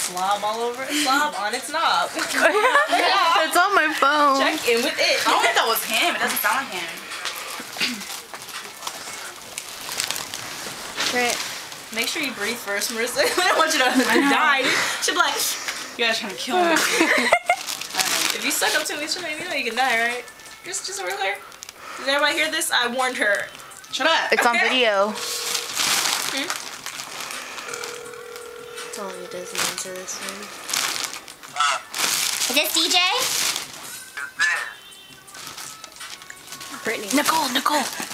slob all over it. Slob on its knob. Yeah. It's on my phone. Check in with it. I don't think that was him. It doesn't sound like him. Great. Make sure you breathe first, Marissa. I don't want you to die. She'll be like, You guys trying to kill me. if you suck up too much, you know you can die, right? Just real clear. Does everybody hear this? I warned her. Shut up. It's on video. Totally doesn't answer this one. Is this DJ? Brittany. Nicole.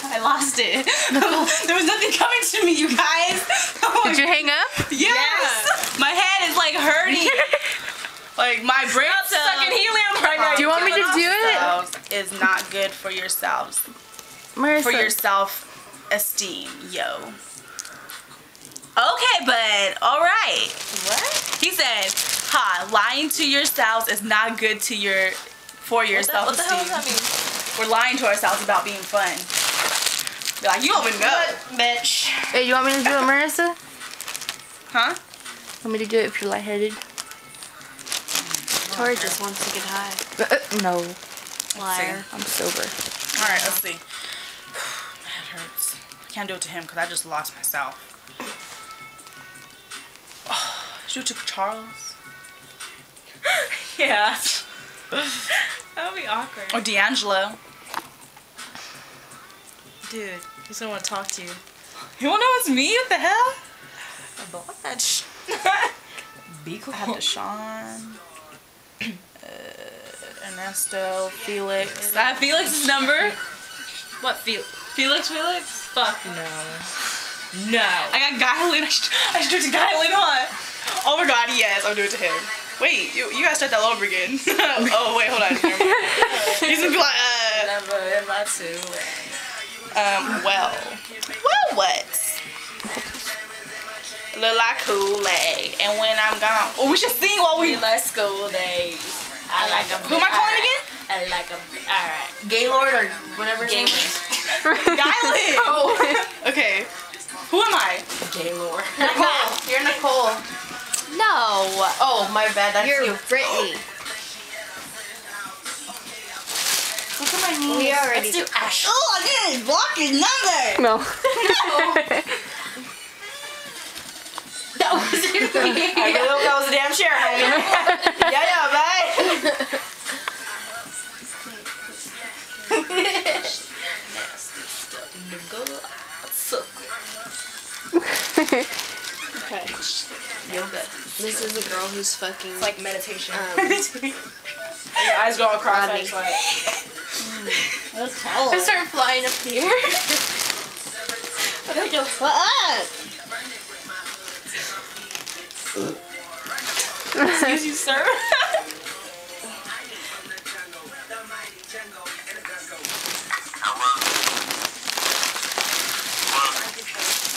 I lost it. There was nothing coming to me, you guys. Did you hang up? Yes. My head is like hurting. Like my brain Sucking helium right now. Do you want me to do it? is not good for yourselves. Marissa. For your self-esteem, yo. Okay, bud. All right. What? He said, lying to yourselves is not good to for your What the hell self-esteem. does that mean? We're lying to ourselves about being fun. Be like, you don't even know, bitch. Hey, you want me to do it, Marissa? Huh? Want me to do it if you're lightheaded? Tori just wants to get high. No. Liar. I'm sober. All right, let's see. My head hurts. I can't do it to him because I just lost myself. Shoot to Charles Yeah. That would be awkward. or D'Angelo. Dude, he's gonna want to talk to you. You won't know it's me? What the hell? Be cool. I have Deshaun, Ernesto, Felix. I have Felix's number. What feel? Felix? Fuck no. No. I got Guylin. I should do it to Guylin, huh? Oh my god, yes, I'll do it to him. Wait, you gotta start that all over again. Oh, wait, hold on. He's gonna be like, Never in my two. well, what? Look like Kool-Aid, and when I'm gone. Oh, we should sing while we. Like school days. I like them. Who am I calling again? I like them. Alright. Gaylord or whatever his name is. Guylin. Oh. Okay. Who am I? Gaylord. Nicole. You're Nicole. No. Oh, my bad. That's You're you. Brittany. Look at my knees. We already. Let's do Ash. Oh, I didn't block his number. No. That wasn't me. I really hope that was a damn share, homie. Yeah, bye. Okay. Yoga. This is a girl who's fucking. It's like meditation. Your eyes go across. Rodney. It's like, Let's tell I start flying up here. What? Excuse you, sir.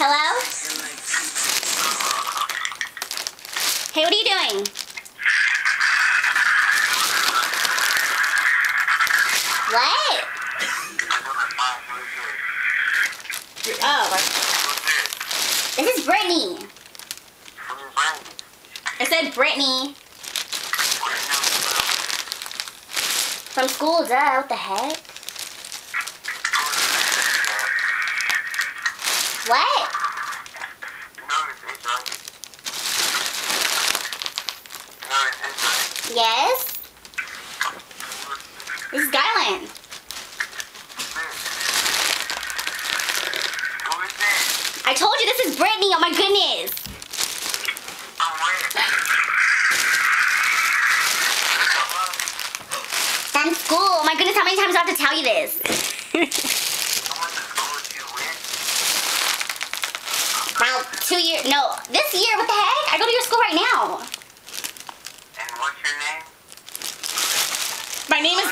Hello? Hey, what are you doing? What? Oh. This is Brittany. I said Brittany. From school, duh. What the heck? What? Yes? This is Skyland. I told you this is Brittany. Oh my goodness. From school. Oh my goodness, how many times do I have to tell you this? About 2 years. No, this year. What the heck? I go to your school right now. And what's your name? my name is.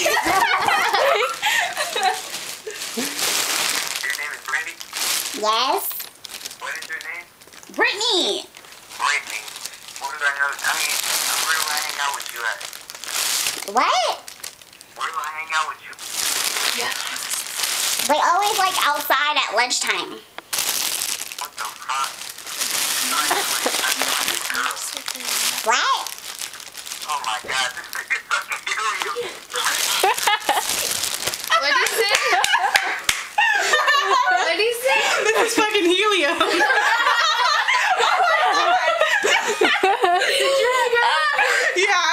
Your name is Brandy? Yes? What is your name? Brittany. Brittany. Where do I know? I mean, where do I hang out with you at? What? Where do I hang out with you? We always like outside at lunchtime. What the fuck? girl. What? Oh my God, this is fucking helium. What did he say? What did he say? This is fucking helium. Yeah.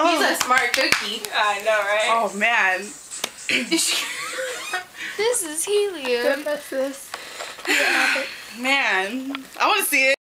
He's a smart cookie. I know, right? Oh man. This is helium. What's this? Man. I want to see it.